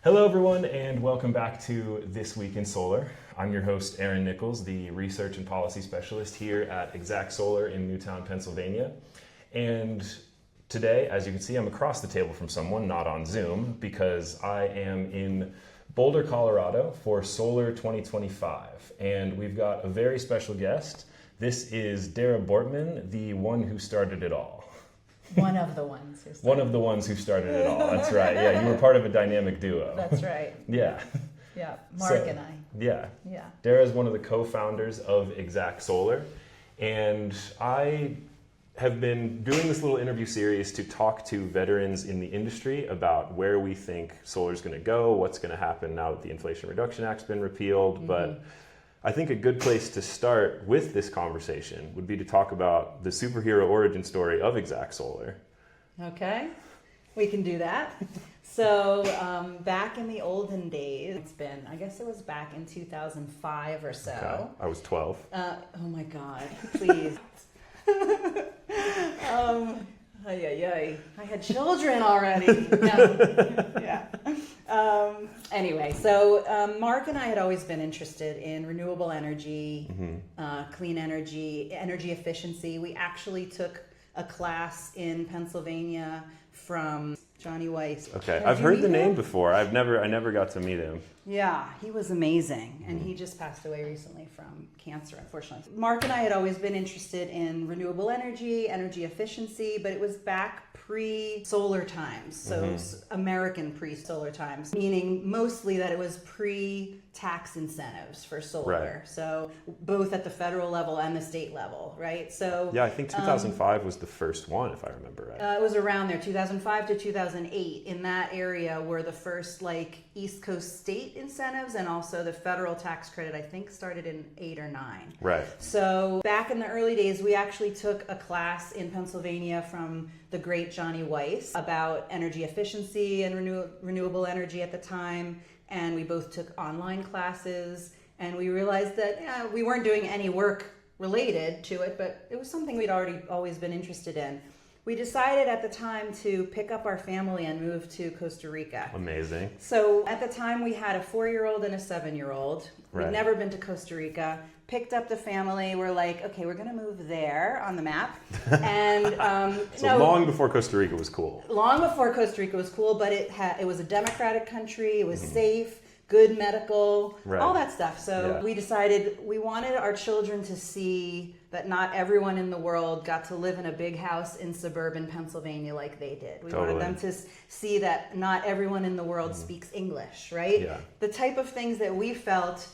Hello everyone and welcome back to This Week in Solar. I'm your host Aaron Nichols, the Research and Policy Specialist here at Exact Solar in Newtown, Pennsylvania. And today, as you can see, I'm across the table from someone, not on Zoom, because I am in Boulder, Colorado for Solar 2025. And we've got a very special guest. This is Dara Bortman, the one who started it all. One of the ones who started. One of the ones who started it all. That's right. Yeah, you were part of a dynamic duo. That's right. Yeah. Yeah, Mark and I. Yeah. Yeah. Dara is one of the co-founders of Exact Solar, and I have been doing this little interview series to talk to veterans in the industry about where we think solar is going to go, what's going to happen now that the Inflation Reduction Act's been repealed, but I think a good place to start with this conversation would be to talk about the superhero origin story of Exact Solar. Okay, we can do that. So back in the olden days, it's been, I guess it was back in 2005 or so. Okay. I was 12. Oh my God, please. I had children already. No. Yeah. Anyway, so Mark and I had always been interested in renewable energy, clean energy, energy efficiency. We actually took a class in Pennsylvania from Johnny Weiss. Okay, I've heard the name before. I never got to meet him. Yeah, he was amazing, and he just passed away recently from cancer, unfortunately. Mark and I had always been interested in renewable energy, energy efficiency, but it was back pre-solar times, so American pre-solar times, meaning mostly that it was pre-tax incentives for solar, Right. so both at the federal level and the state level, right? So Yeah, I think 2005 was the first one, if I remember right. it was around there, 2005 to 2008. In that area were the first East Coast state incentives, and also the federal tax credit, I think, started in 8 or 9. Right. So back in the early days, we actually took a class in Pennsylvania from the great Johnny Weiss about energy efficiency and renewable energy at the time. And we both took online classes, and we realized that we weren't doing any work related to it, but it was something we'd always been interested in. We decided at the time to pick up our family and move to Costa Rica. Amazing. So at the time we had a 4-year-old and a 7-year-old. Right. We'd never been to Costa Rica. Picked up the family. We're like, okay, we're going to move there on the map. And long before Costa Rica was cool. Long before Costa Rica was cool, but it was a democratic country. It was safe, good medical, all that stuff. So we decided we wanted our children to see that not everyone in the world got to live in a big house in suburban Pennsylvania like they did. We wanted them to see that not everyone in the world speaks English, right? Yeah. The type of things that we felt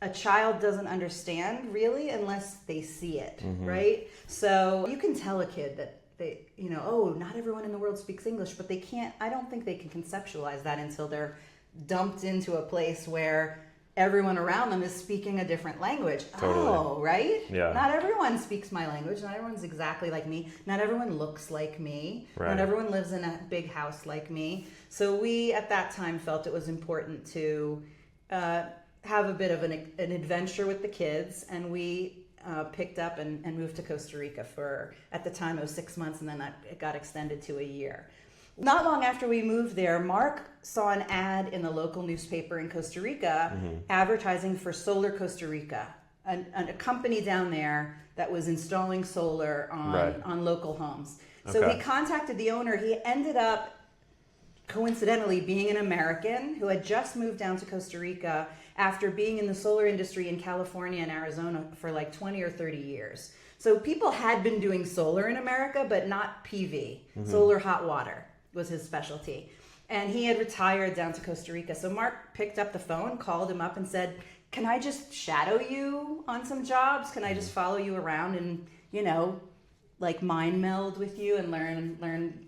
a child doesn't understand really unless they see it, right? So you can tell a kid that they, not everyone in the world speaks English, but I don't think they can conceptualize that until they're dumped into a place where everyone around them is speaking a different language. Totally. Oh, right? Yeah. Not everyone speaks my language. Not everyone's exactly like me. Not everyone looks like me. Right. Not everyone lives in a big house like me. So we, at that time, felt it was important to have a bit of an adventure with the kids, and we picked up and moved to Costa Rica for, at the time, it was 6 months, and then it got extended to a year. Not long after we moved there, Mark saw an ad in the local newspaper in Costa Rica advertising for Solar Costa Rica, a company down there that was installing solar on local homes. So he contacted the owner. He ended up, coincidentally, being an American who had just moved down to Costa Rica after being in the solar industry in California and Arizona for 20 or 30 years. So people had been doing solar in America, but not PV. Solar hot water was his specialty. And he had retired down to Costa Rica. So Mark picked up the phone, called him up and said, can I just shadow you on some jobs? Can I just follow you around and, mind meld with you and learn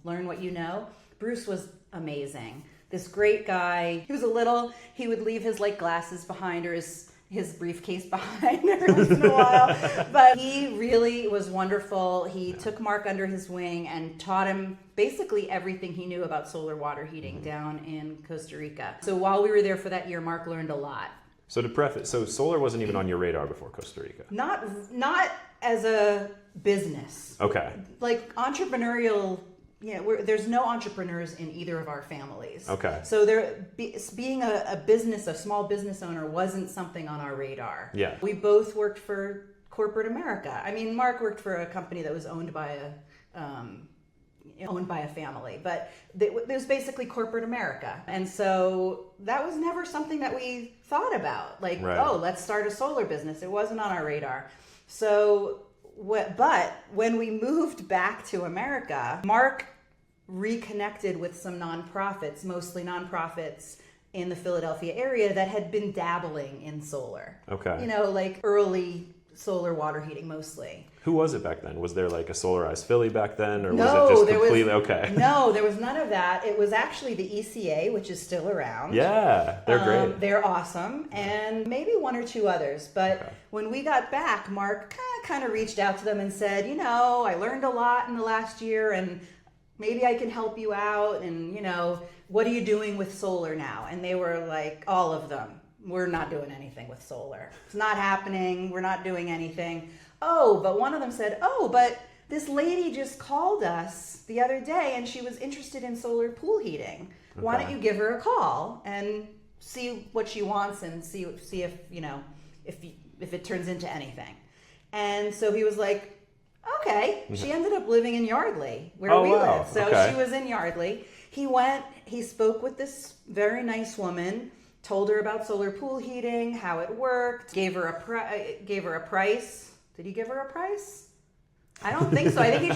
what you know? Bruce was amazing. This great guy. He would leave his glasses behind or his briefcase behind every once in a while. But he really was wonderful. He took Mark under his wing and taught him basically everything he knew about solar water heating down in Costa Rica. So while we were there for that year, Mark learned a lot. So to preface, solar wasn't even on your radar before Costa Rica? Not as a business. Okay. Entrepreneurial there's no entrepreneurs in either of our families. Okay. So being a small business owner wasn't something on our radar. Yeah. We both worked for corporate America. I mean, Mark worked for a company that was owned by a family, but it was basically corporate America. And so that was never something that we thought about. Like, oh, let's start a solar business. It wasn't on our radar. So, but when we moved back to America, Mark reconnected with some nonprofits, mostly nonprofits in the Philadelphia area that had been dabbling in solar. Okay. Like early solar water heating mostly. Who was it back then? Was there like a Solarized Philly back then, or was it just completely okay? No, there was none of that. It was actually the ECA, which is still around. Yeah, they're great. They're awesome, and maybe one or two others. But when we got back, Mark kind of reached out to them and said, I learned a lot in the last year, and maybe I can help you out. And what are you doing with solar now? And they were like, all of them. We're not doing anything with solar. It's not happening. We're not doing anything. Oh, but one of them said, but this lady just called us the other day and she was interested in solar pool heating. Okay. Why don't you give her a call and see what she wants and see if, if it turns into anything. And so he was like, okay. She ended up living in Yardley where we live. So she was in Yardley. He spoke with this very nice woman, told her about solar pool heating, how it worked, gave her a price. Did he give her a price? I don't think so. I think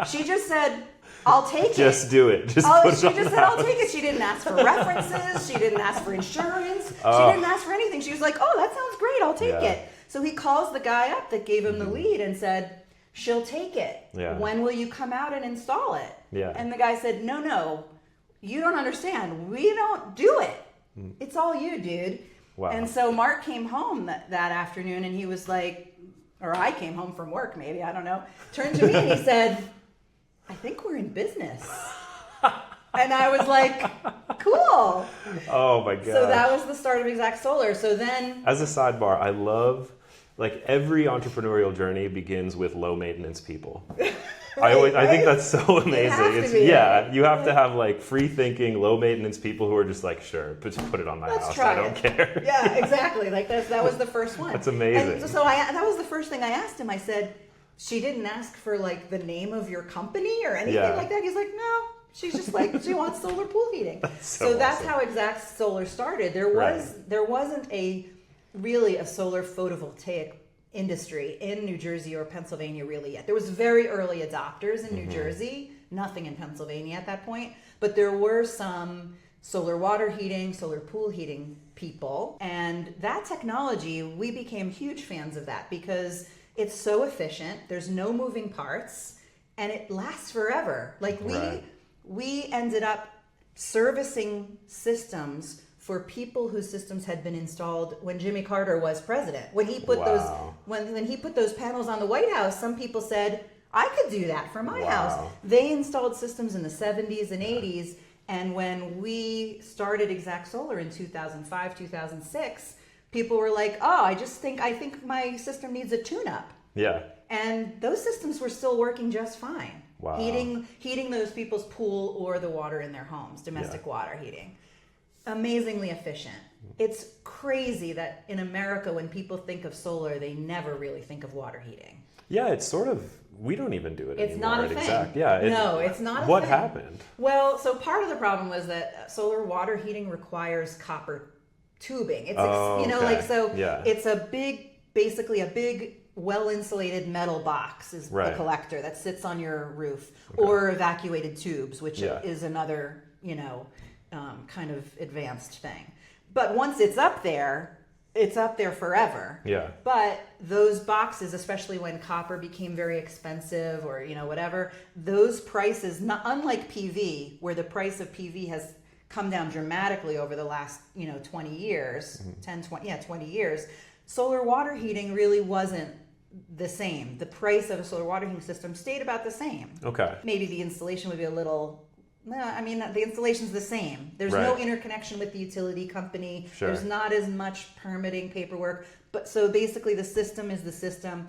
she just said, I'll take it. Just do it. She just said, I'll take it. She didn't ask for references. She didn't ask for insurance. She didn't ask for anything. She was like, that sounds great. I'll take it. So he calls the guy up that gave him the lead and said, she'll take it. Yeah. When will you come out and install it? Yeah. And the guy said, no, you don't understand. We don't do it. It's all you, dude. Wow. And so Mark came home that afternoon and he was like, or I came home from work, maybe, I don't know, turned to me and he said, I think we're in business. And I was like, cool. Oh my God. So that was the start of Exact Solar. So then... As a sidebar, I love, every entrepreneurial journey begins with low maintenance people. I think that's so amazing. You have to have free thinking, low maintenance people who are just sure, put it on my house. I don't care. Yeah, exactly. That was the first one. That's amazing. And so that was the first thing I asked him. I said, she didn't ask for the name of your company or anything like that. He's like, no. She's just she wants solar pool heating. That's how Exact Solar started. There wasn't really a solar photovoltaic industry in New Jersey or Pennsylvania really yet. There was very early adopters in New Jersey, nothing in Pennsylvania at that point, but there were some solar water heating, solar pool heating people, and that technology, we became huge fans of that because it's so efficient, there's no moving parts, and it lasts forever. We ended up servicing systems for people whose systems had been installed when Jimmy Carter was president. When he put those panels on the White House, some people said, I could do that for my house. They installed systems in the 70s and 80s, and when we started Exact Solar in 2005, 2006, people were like, I think my system needs a tune-up. Yeah. And those systems were still working just fine. Wow. Heating those people's pool or the water in their homes, domestic water heating. Amazingly efficient. It's crazy that in America, when people think of solar, they never really think of water heating. Yeah, it's sort of, we don't even do it anymore. It's not a thing. Exact. Yeah. No, it's not a thing. What happened? Well, so part of the problem was that solar water heating requires copper tubing. It's it's basically a big well-insulated metal box is the collector that sits on your roof, or evacuated tubes, which is another, kind of advanced thing. But once it's up there forever. Yeah. But those boxes, especially when copper became very expensive or, whatever, those prices, unlike PV, where the price of PV has come down dramatically over the last, 20 years, 20 years, solar water heating really wasn't the same. The price of a solar water heating system stayed about the same. Okay. Maybe the installation would be a little... the installation's the same. There's no interconnection with the utility company. Sure. There's not as much permitting paperwork. But so basically the system is the system.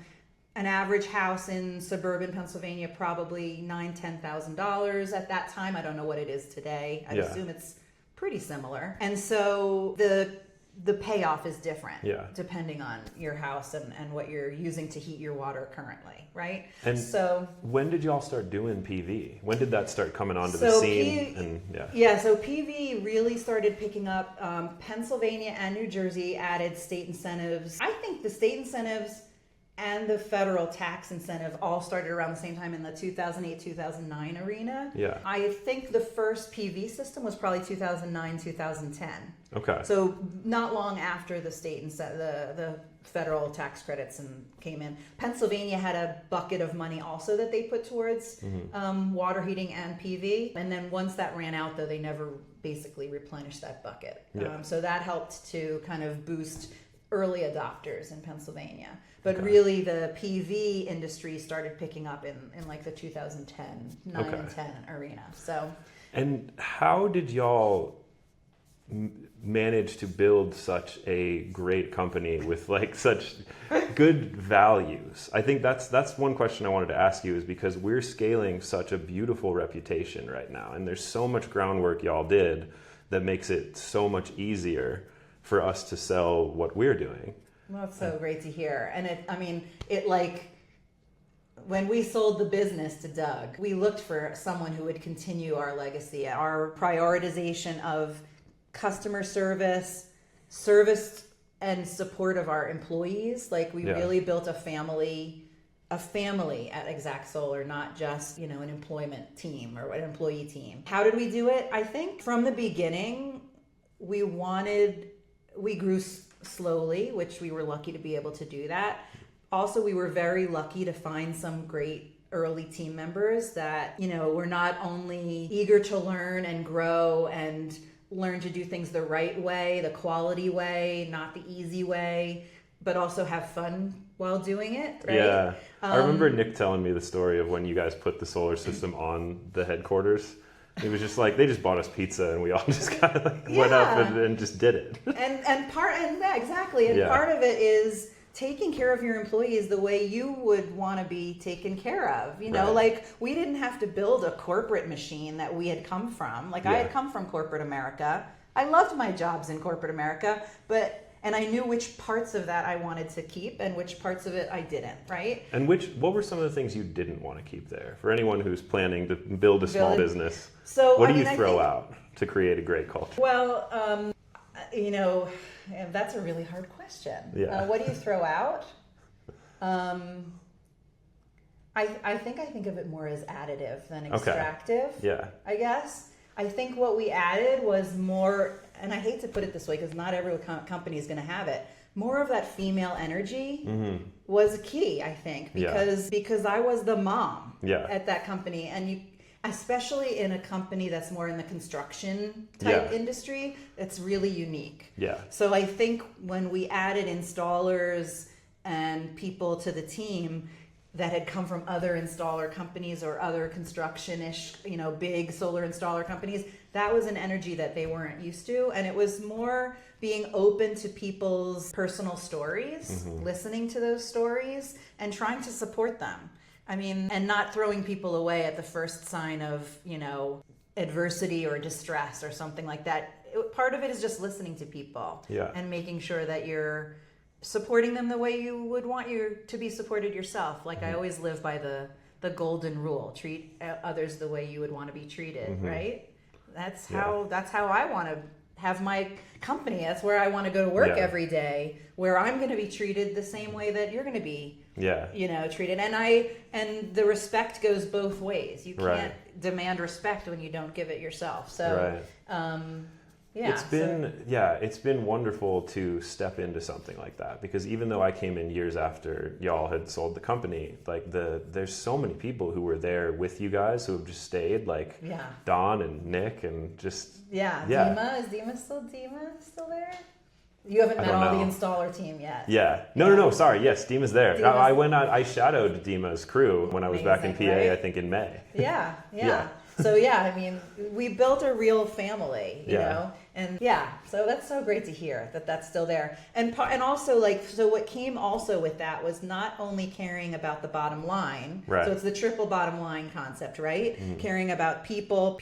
an average house in suburban Pennsylvania, probably $9,000-$10,000 at that time. I don't know what it is today. I'd assume it's pretty similar. And so the payoff is different depending on your house and what you're using to heat your water currently, right? And so when did y'all start doing PV? When did that start coming onto the scene? So PV really started picking up. Pennsylvania and New Jersey added state incentives. I think the state incentives and the federal tax incentive all started around the same time in the 2008-2009 arena. Yeah. I think the first PV system was probably 2009-2010. Okay. So not long after the state and the federal tax credits came in. Pennsylvania had a bucket of money also that they put towards water heating and PV. And then once that ran out, though, they never basically replenished that bucket. Yeah. So that helped to kind of boost early adopters in Pennsylvania. But really the PV industry started picking up in like the 9 and 10 arena. So. And how did y'all manage to build such a great company with like such good values? I think that's one question I wanted to ask you, is because we're scaling such a beautiful reputation right now, and there's so much groundwork y'all did that makes it so much easier for us to sell what we're doing. Well, that's so great to hear. And when we sold the business to Doug, we looked for someone who would continue our legacy, our prioritization of customer service and support of our employees. Like we really built a family at Exact Solar, not just, an employment team or an employee team. How did we do it? I think from the beginning, we grew slowly, which we were lucky to be able to do that. Also, we were very lucky to find some great early team members that, were not only eager to learn and grow and learn to do things the right way, the quality way, not the easy way, but also have fun while doing it, right? Yeah. I remember Nick telling me the story of when you guys put the solar system on the headquarters. It was just like, they just bought us pizza and we all just kind of went up and just did it. Exactly. And part of it is taking care of your employees the way you would want to be taken care of. Like we didn't have to build a corporate machine that we had come from. I had come from corporate America. I loved my jobs in corporate America, and I knew which parts of that I wanted to keep and which parts of it I didn't, right? And what were some of the things you didn't want to keep there? For anyone who's planning to build a small business, what do you throw out to create a great culture? Well, that's a really hard question. Yeah. What do you throw out? I think of it more as additive than extractive. Yeah. I guess. I think what we added was more, and I hate to put it this way because not every company is going to have it, more of that female energy was key, I think, because I was the mom at that company. And especially in a company that's more in the construction type industry, it's really unique. Yeah. So I think when we added installers and people to the team that had come from other installer companies or other construction-ish, big solar installer companies, that was an energy that they weren't used to. And it was more being open to people's personal stories, listening to those stories, and trying to support them. And not throwing people away at the first sign of, adversity or distress or something like that. Part of it is just listening to people and making sure that you're supporting them the way you would want you to be supported yourself. I always live by the golden rule: treat others the way you would want to be treated, right? That's how I want to have my company. That's where I want to go to work every day, where I'm going to be treated the same way that you're going to be treated. And the respect goes both ways. You can't demand respect when you don't give it yourself. So it's been wonderful to step into something like that, because even though I came in years after y'all had sold the company, there's so many people who were there with you guys who have just stayed, Don and Nick and just Dima. Is Dima still there? You haven't met all the installer team yet. Yeah. No. Sorry. Yes, Dima's there. I shadowed Dima's crew when I was back in PA, right? I think in May. Yeah. So yeah, I mean, we built a real family, you know, and yeah, so that's so great to hear that that's still there. And also like, so what came also with that was not only caring about the bottom line, right. So it's the triple bottom line concept, right? Caring about people,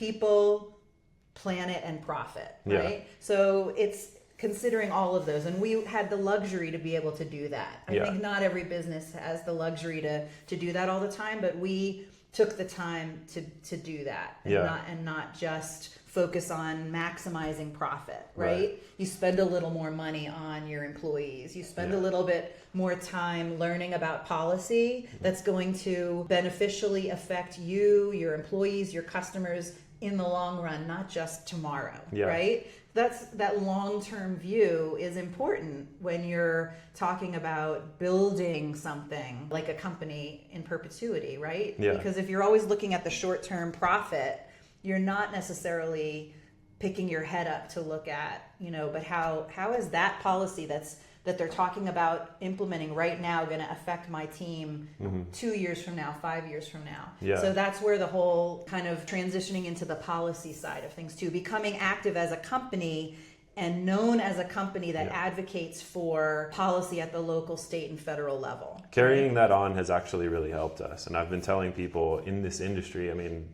planet, and profit, right? So it's considering all of those, and we had the luxury to be able to do that. I think not every business has the luxury to do that all the time, but we took the time to do that and not just focus on maximizing profit, right? You spend a little more money on your employees. You spend a little bit more time learning about policy that's going to beneficially affect you, your employees, your customers in the long run, not just tomorrow, right? That long-term view is important when you're talking about building something like a company in perpetuity, right? Because if you're always looking at the short-term profit, you're not necessarily picking your head up to look at, but how is that policy that they're talking about implementing right now going to affect my team 2 years from now, 5 years from now. So that's where the whole kind of transitioning into the policy side of things too, becoming active as a company and known as a company that advocates for policy at the local, state, and federal level. Carrying that on has actually really helped us. And I've been telling people in this industry, I mean,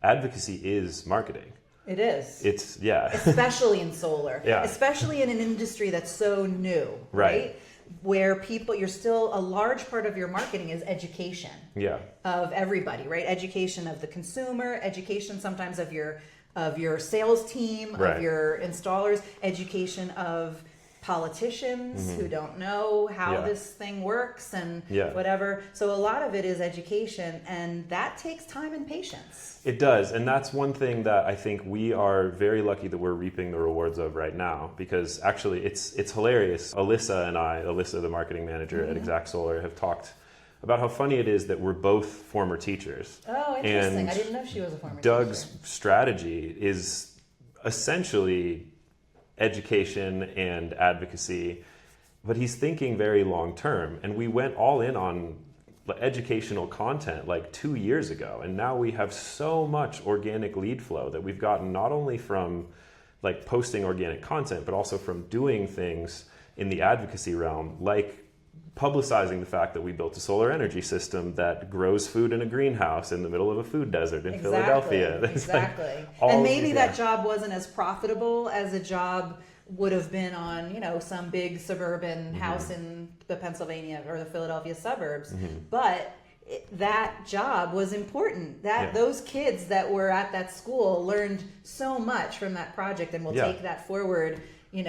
advocacy is marketing. It is. It's, especially in solar. Especially in an industry that's so new, right? Where you're still, a large part of your marketing is education of everybody, right? Education of the consumer, education sometimes of your sales team, of your installers, education of politicians who don't know how this thing works and whatever. So a lot of it is education, and that takes time and patience. It does, and that's one thing that I think we are very lucky that we're reaping the rewards of right now, because actually it's hilarious. Alyssa, the marketing manager at Exact Solar, have talked about how funny it is that we're both former teachers. Oh, interesting. And I didn't know she was a former teacher. Doug's strategy is essentially education and advocacy, but he's thinking very long term, and we went all in on educational content like 2 years ago, and now we have so much organic lead flow that we've gotten not only from like posting organic content, but also from doing things in the advocacy realm, like publicizing the fact that we built a solar energy system that grows food in a greenhouse in the middle of a food desert in Philadelphia. Exactly. And maybe that job wasn't as profitable as a job would have been on, some big suburban house in the Pennsylvania or the Philadelphia suburbs. But that job was important. Those kids that were at that school learned so much from that project, and will take that forward in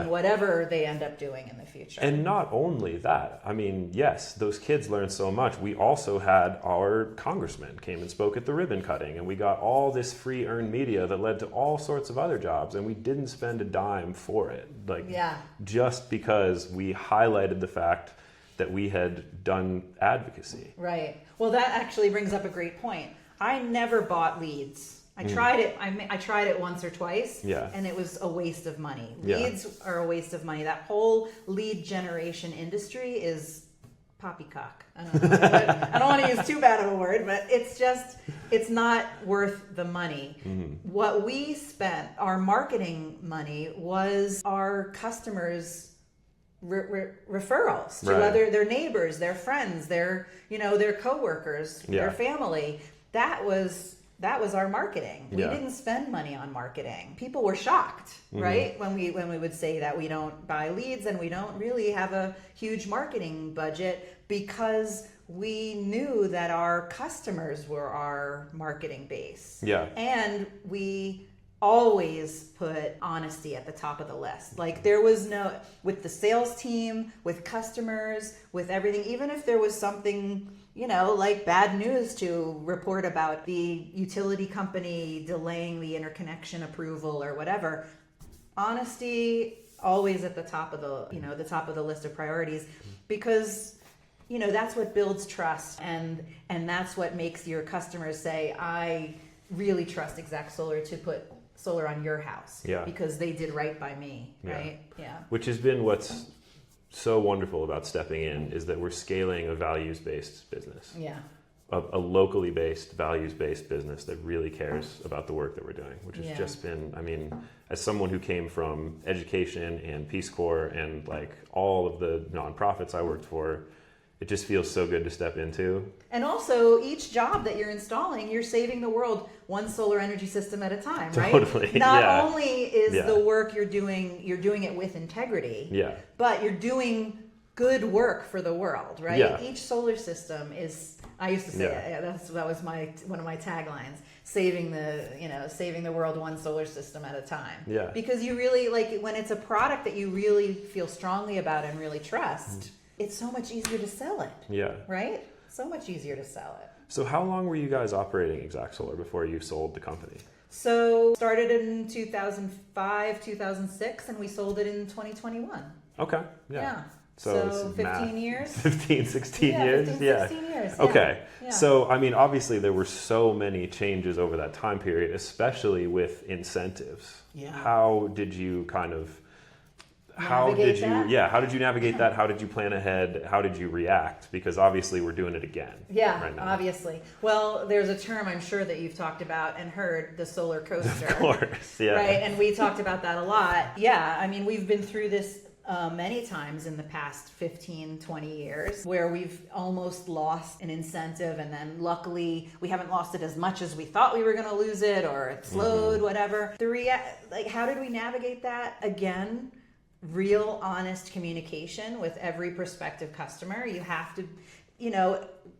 whatever they end up doing in the future. And not only that, I mean, yes, those kids learned so much. We also had our congressman came and spoke at the ribbon cutting, and we got all this free earned media that led to all sorts of other jobs, and we didn't spend a dime for it. Just because we highlighted the fact that we had done advocacy. Right. Well, that actually brings up a great point. I never bought leads. I tried it. I tried it once or twice, and it was a waste of money. Leads are a waste of money. That whole lead generation industry is poppycock. I don't know. I don't want to use too bad of a word, but it's not worth the money. What we spent, our marketing money, was our customers' referrals to other their neighbors, their friends, their coworkers, their family. That was our marketing. We didn't spend money on marketing. People were shocked, right? When we would say that we don't buy leads and we don't really have a huge marketing budget, because we knew that our customers were our marketing base. And we always put honesty at the top of the list. Like, there was no, with the sales team, with customers, with everything, even if there was something, like bad news to report about the utility company delaying the interconnection approval or whatever, honesty always at the top of the list of priorities, because that's what builds trust, and that's what makes your customers say, I really trust Exact Solar to put solar on your house because they did right by me, right? Which has been what's so wonderful about stepping in, is that we're scaling a values-based business. a locally based, values-based business that really cares about the work that we're doing, which has just been, I mean, as someone who came from education and Peace Corps and like all of the nonprofits I worked for, it just feels so good to step into. And also, each job that you're installing, you're saving the world one solar energy system at a time, right? Totally. Not only is the work you're doing it with integrity, but you're doing good work for the world, right? Yeah. Each solar system is, I used to say, that was one of my taglines, saving the world one solar system at a time. Yeah. Because you really, like, when it's a product that you really feel strongly about and really trust, it's so much easier to sell it. Yeah. Right? So much easier to sell it. So how long were you guys operating Exact Solar before you sold the company? So started in 2005, 2006, and we sold it in 2021. Okay. Yeah. So 15 years? 15, 16 years? 15, 16 years. Okay. Yeah. So, I mean, obviously there were so many changes over that time period, especially with incentives. Yeah. How did you kind of, How did you navigate that? How did you plan ahead? How did you react? Because obviously we're doing it again. Yeah, right now. obviously. Well, there's a term I'm sure that you've talked about and heard, the solar coaster. Of course, yeah. Right, and we talked about that a lot. Yeah, I mean, we've been through this many times in the past 15, 20 years where we've almost lost an incentive, and then luckily we haven't lost it as much as we thought we were going to lose it, or it slowed, whatever. How did we navigate that? Again, real honest communication with every prospective customer. You have to,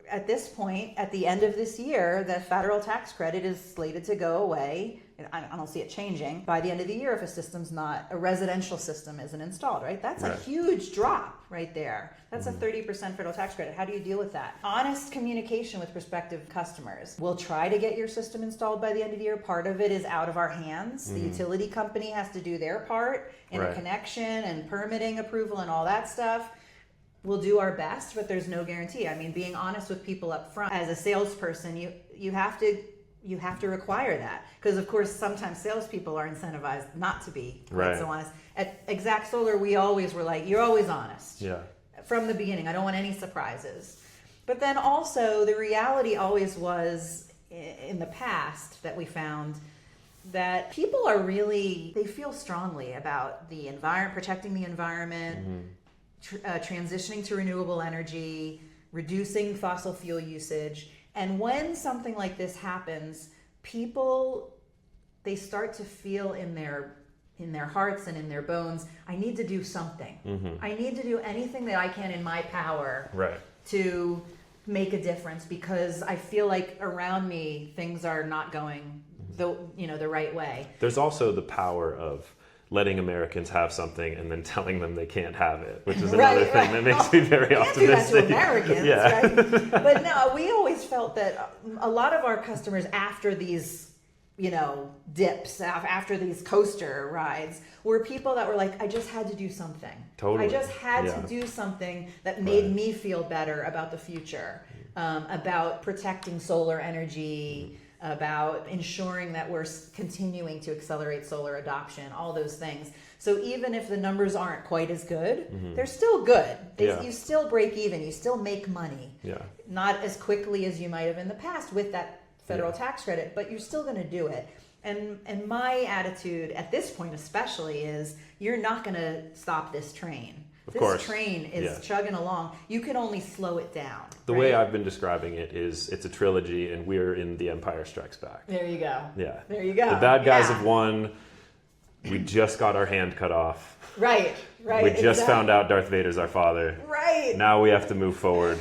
at this point, at the end of this year, the federal tax credit is slated to go away. I don't see it changing by the end of the year if a residential system isn't installed, right? That's a huge drop right there. That's a 30% federal tax credit. How do you deal with that? Honest communication with prospective customers. We'll try to get your system installed by the end of the year. Part of it is out of our hands. The utility company has to do their part in a connection and permitting approval and all that stuff. We'll do our best, but there's no guarantee. I mean, being honest with people up front as a salesperson, you have to require that, because of course sometimes salespeople are incentivized not to be quite so honest. At Exact Solar, we always were like, you're always honest. Yeah. From the beginning, I don't want any surprises. But then also the reality always was in the past that we found that people are they feel strongly about the environment, protecting the environment, transitioning to renewable energy, reducing fossil fuel usage. And when something like this happens, people, they start to feel in their hearts and in their bones, I need to do something. I need to do anything that I can in my power to make a difference, because I feel like around me things are not going the right way. There's also the power of letting Americans have something and then telling them they can't have it, which is another thing that makes me very optimistic. Do that to Americans, right? But no, we always felt that a lot of our customers after these, dips, after these coaster rides, were people that were like, I just had to do something. Totally. I just had to do something that made me feel better about the future, about protecting solar energy, about ensuring that we're continuing to accelerate solar adoption, all those things. So even if the numbers aren't quite as good, they're still good. You still break even, you still make money. Not as quickly as you might have in the past with that federal tax credit, but you're still going to do it. And my attitude at this point especially is, you're not going to stop this train. This train is chugging along. You can only slow it down. The way I've been describing it is, it's a trilogy, and we're in The Empire Strikes Back. There you go. Yeah. There you go. The bad guys have won. We just got our hand cut off. Right. We just found out Darth Vader's our father. Right. Now we have to move forward.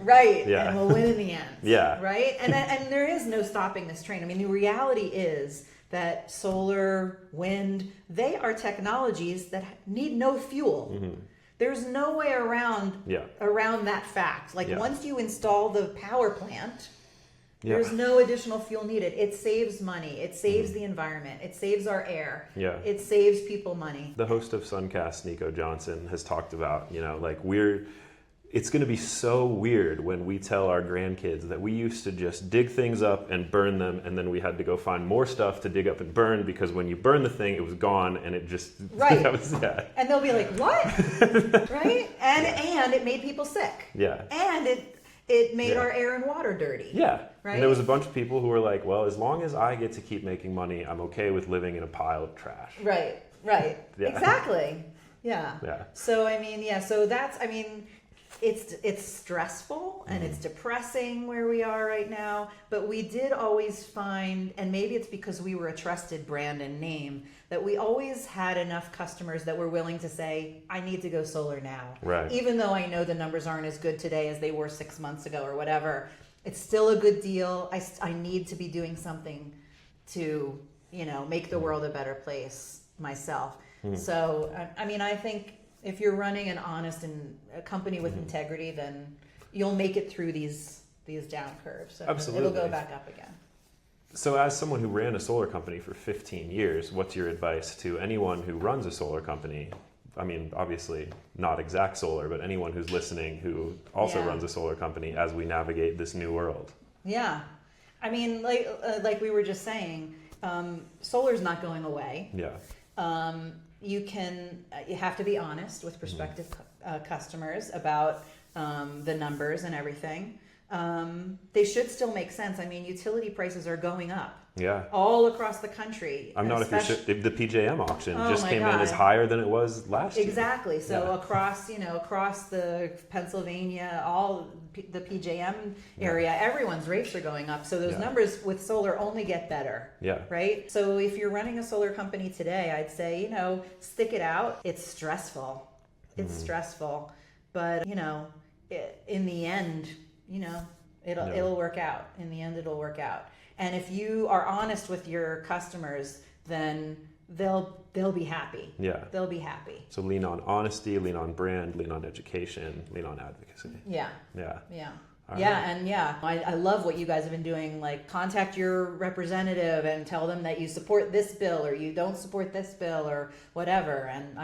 Right. Yeah. And we'll win in the end. Yeah. Right? And there is no stopping this train. I mean, the reality is that solar, wind, they are technologies that need no fuel. There's no way around that fact. Like once you install the power plant, there's no additional fuel needed. It saves money. It saves the environment. It saves our air. It saves people money. The host of Suncast, Nico Johnson, has talked about, it's going to be so weird when we tell our grandkids that we used to just dig things up and burn them, and then we had to go find more stuff to dig up and burn, because when you burn the thing, it was gone, and it just... Right. And they'll be like, what? Right? And it made people sick. Yeah. And it made Yeah. our air and water dirty. Yeah. Right? And there was a bunch of people who were like, well, as long as I get to keep making money, I'm okay with living in a pile of trash. Right. Yeah. Exactly. Yeah. Yeah. So so that's it's stressful and it's depressing where we are right now, but we did always find, and maybe it's because we were a trusted brand and name, that we always had enough customers that were willing to say, I need to go solar now. Right. Even though I know the numbers aren't as good today as they were 6 months ago or whatever, it's still a good deal. I need to be doing something to, make the world a better place myself. So, I think if you're running an honest and a company with integrity, then you'll make it through these down curves. So Absolutely. It'll go back up again. So as someone who ran a solar company for 15 years, what's your advice to anyone who runs a solar company? Obviously not Exact Solar, but anyone who's listening who also runs a solar company as we navigate this new world. Yeah. Like we were just saying, solar's not going away. Yeah. You have to be honest with prospective customers about the numbers and everything. They should still make sense. Utility prices are going up. Yeah. All across the country. I'm not if the PJM auction just came in as higher than it was last year. Exactly. So across the Pennsylvania, all the PJM area, everyone's rates are going up. So those numbers with solar only get better. Yeah. Right? So if you're running a solar company today, I'd say, stick it out. It's stressful. It's stressful. But, in the end, it'll work out. In the end, it'll work out. And if you are honest with your customers, then they'll be happy. Yeah. They'll be happy. So lean on honesty, lean on brand, lean on education, lean on advocacy. Yeah. Yeah. Yeah. All Yeah, right. and I love what you guys have been doing. Like, contact your representative and tell them that you support this bill or you don't support this bill or whatever. And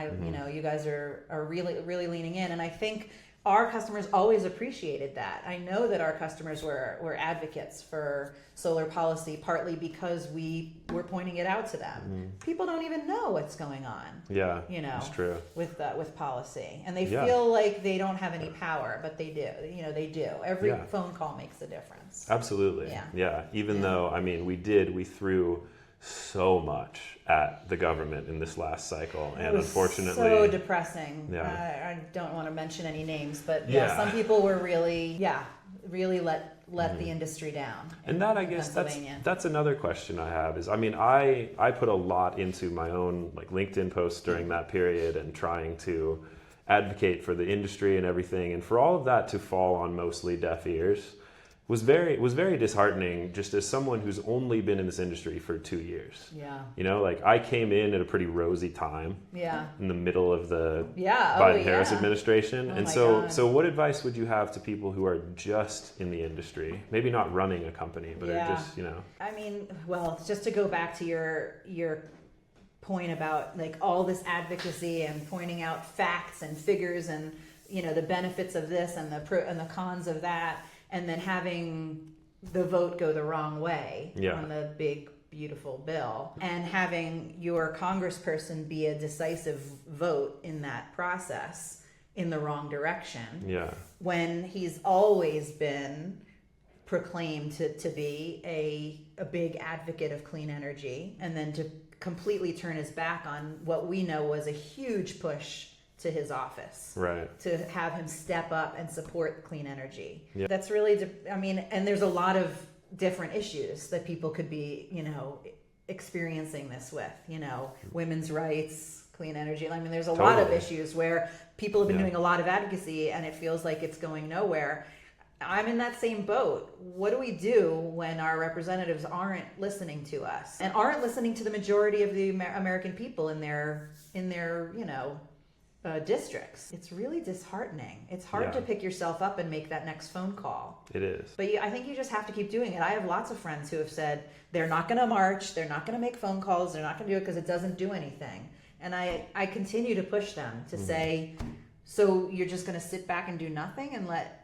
you guys are really, really leaning in. And I think our customers always appreciated that. I know that our customers were advocates for solar policy, partly because we were pointing it out to them. People don't even know what's going on. Yeah, that's true. With policy, and they feel like they don't have any power, but they do. They do. Every phone call makes a difference. Absolutely. Yeah. Even though we threw so much at the government in this last cycle, and unfortunately, so depressing. Yeah. I don't want to mention any names, but Yeah. some people were really let the industry down. And that, I guess, that's another question I have is, I put a lot into my own LinkedIn posts during that period and trying to advocate for the industry and everything, and for all of that to fall on mostly deaf ears was very disheartening, just as someone who's only been in this industry for 2 years. Yeah. I came in at a pretty rosy time. Yeah. In the middle of the Yeah. Biden-Harris administration. Oh And my so God. so what advice would you have to people who are just in the industry, maybe not running a company, but are just, just to go back to your point about all this advocacy and pointing out facts and figures and the benefits of this and the cons of that, and then having the vote go the wrong way on the big, beautiful bill, and having your congressperson be a decisive vote in that process in the wrong direction. Yeah. When he's always been proclaimed to be a big advocate of clean energy, and then to completely turn his back on what we know was a huge push to his office, right, to have him step up and support clean energy. Yeah. That's really, and there's a lot of different issues that people could be, experiencing this with, women's rights, clean energy. There's a lot of issues where people have been doing a lot of advocacy and it feels like it's going nowhere. I'm in that same boat. What do we do when our representatives aren't listening to us and aren't listening to the majority of the American people in their districts? It's really disheartening. It's hard to pick yourself up and make that next phone call. It is. But I think you just have to keep doing it. I have lots of friends who have said they're not going to march, they're not going to make phone calls, they're not going to do it because it doesn't do anything. And I continue to push them to say, so you're just going to sit back and do nothing and let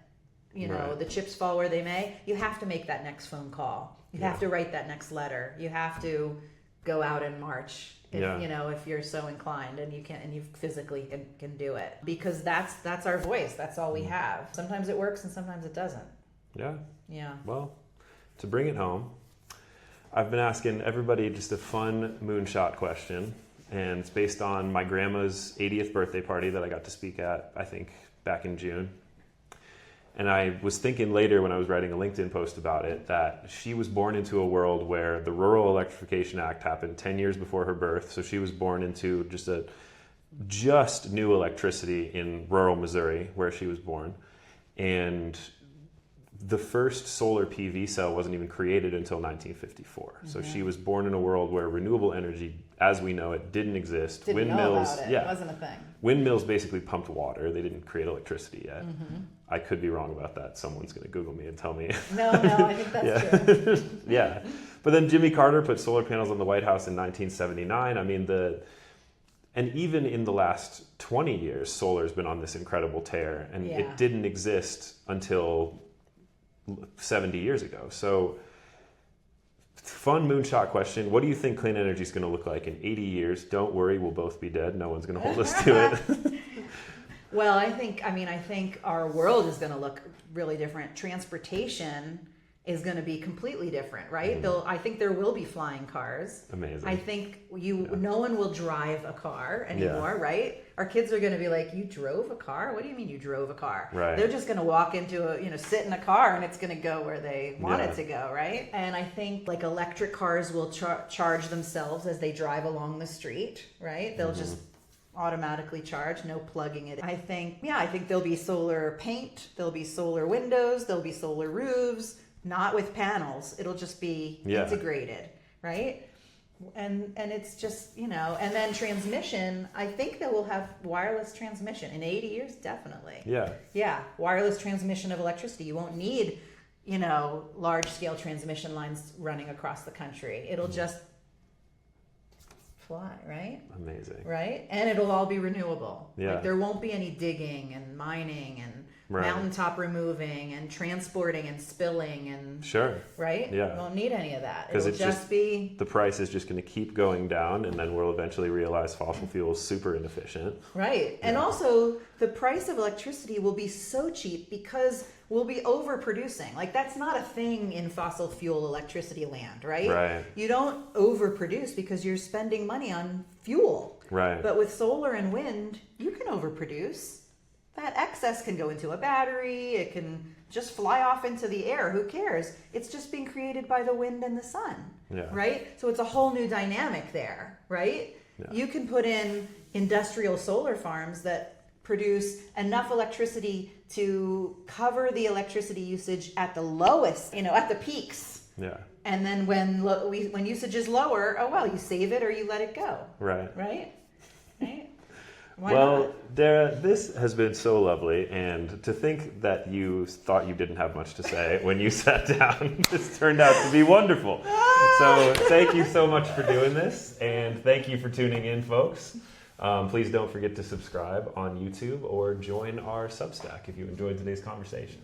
the chips fall where they may? You have to make that next phone call. You have to write that next letter. You have to go out and march. If you're so inclined and you physically can do it, because that's our voice. That's all we have. Sometimes it works and sometimes it doesn't. Yeah. Yeah. Well, to bring it home, I've been asking everybody just a fun moonshot question, and it's based on my grandma's 80th birthday party that I got to speak at, I think, back in June. And I was thinking later when I was writing a LinkedIn post about it that she was born into a world where the Rural Electrification Act happened 10 years before her birth. So she was born into just new electricity in rural Missouri, where she was born. And the first solar PV cell wasn't even created until 1954. Mm-hmm. So she was born in a world where renewable energy, as we know it, didn't exist. Didn't know about it. It wasn't a thing. Windmills basically pumped water. They didn't create electricity yet. Mm-hmm. I could be wrong about that. Someone's going to Google me and tell me. No, I think that's true. Yeah. But then Jimmy Carter put solar panels on the White House in 1979. I mean, and even in the last 20 years, solar's been on this incredible tear, and it didn't exist until 70 years ago. So, fun moonshot question. What do you think clean energy is going to look like in 80 years? Don't worry, we'll both be dead. No one's going to hold us to it. Well, I think our world is going to look really different. Transportation is going to be completely different, right? Mm-hmm. I think there will be flying cars. Amazing. I think no one will drive a car anymore, right? Our kids are going to be like, "You drove a car? What do you mean you drove a car?" Right. They're just going to walk into sit in a car and it's going to go where they want it to go, right? And I think like electric cars will charge themselves as they drive along the street, right? They'll just automatically charge, no plugging it. I think there'll be solar paint, there'll be solar windows, there'll be solar roofs, not with panels. It'll just be integrated, right? And it's just, and then transmission, I think that we'll have wireless transmission in 80 years, definitely. Yeah. Yeah, wireless transmission of electricity. You won't need, large scale transmission lines running across the country. It'll just fly, right? Amazing. Right? And it'll all be renewable. Yeah. Like there won't be any digging and mining and mountaintop removing and transporting and spilling and right? Yeah. You won't need any of that. It'll just be the price is just going to keep going down, and then we'll eventually realize fossil fuel is super inefficient. Right. Yeah. And also the price of electricity will be so cheap because we'll be overproducing. Like that's not a thing in fossil fuel electricity land, right? Right. You don't overproduce because you're spending money on fuel. Right. But with solar and wind, you can overproduce. That excess can go into a battery. It can just fly off into the air. Who cares? It's just being created by the wind and the sun, right? So it's a whole new dynamic there, right? Yeah. You can put in industrial solar farms that produce enough electricity to cover the electricity usage at the lowest, at the peaks. Yeah. And then when usage is lower, you save it or you let it go. Right. Right? Right? Well, Dara, this has been so lovely, and to think that you thought you didn't have much to say when you sat down, this turned out to be wonderful. So thank you so much for doing this, and thank you for tuning in, folks. Please don't forget to subscribe on YouTube or join our Substack if you enjoyed today's conversation.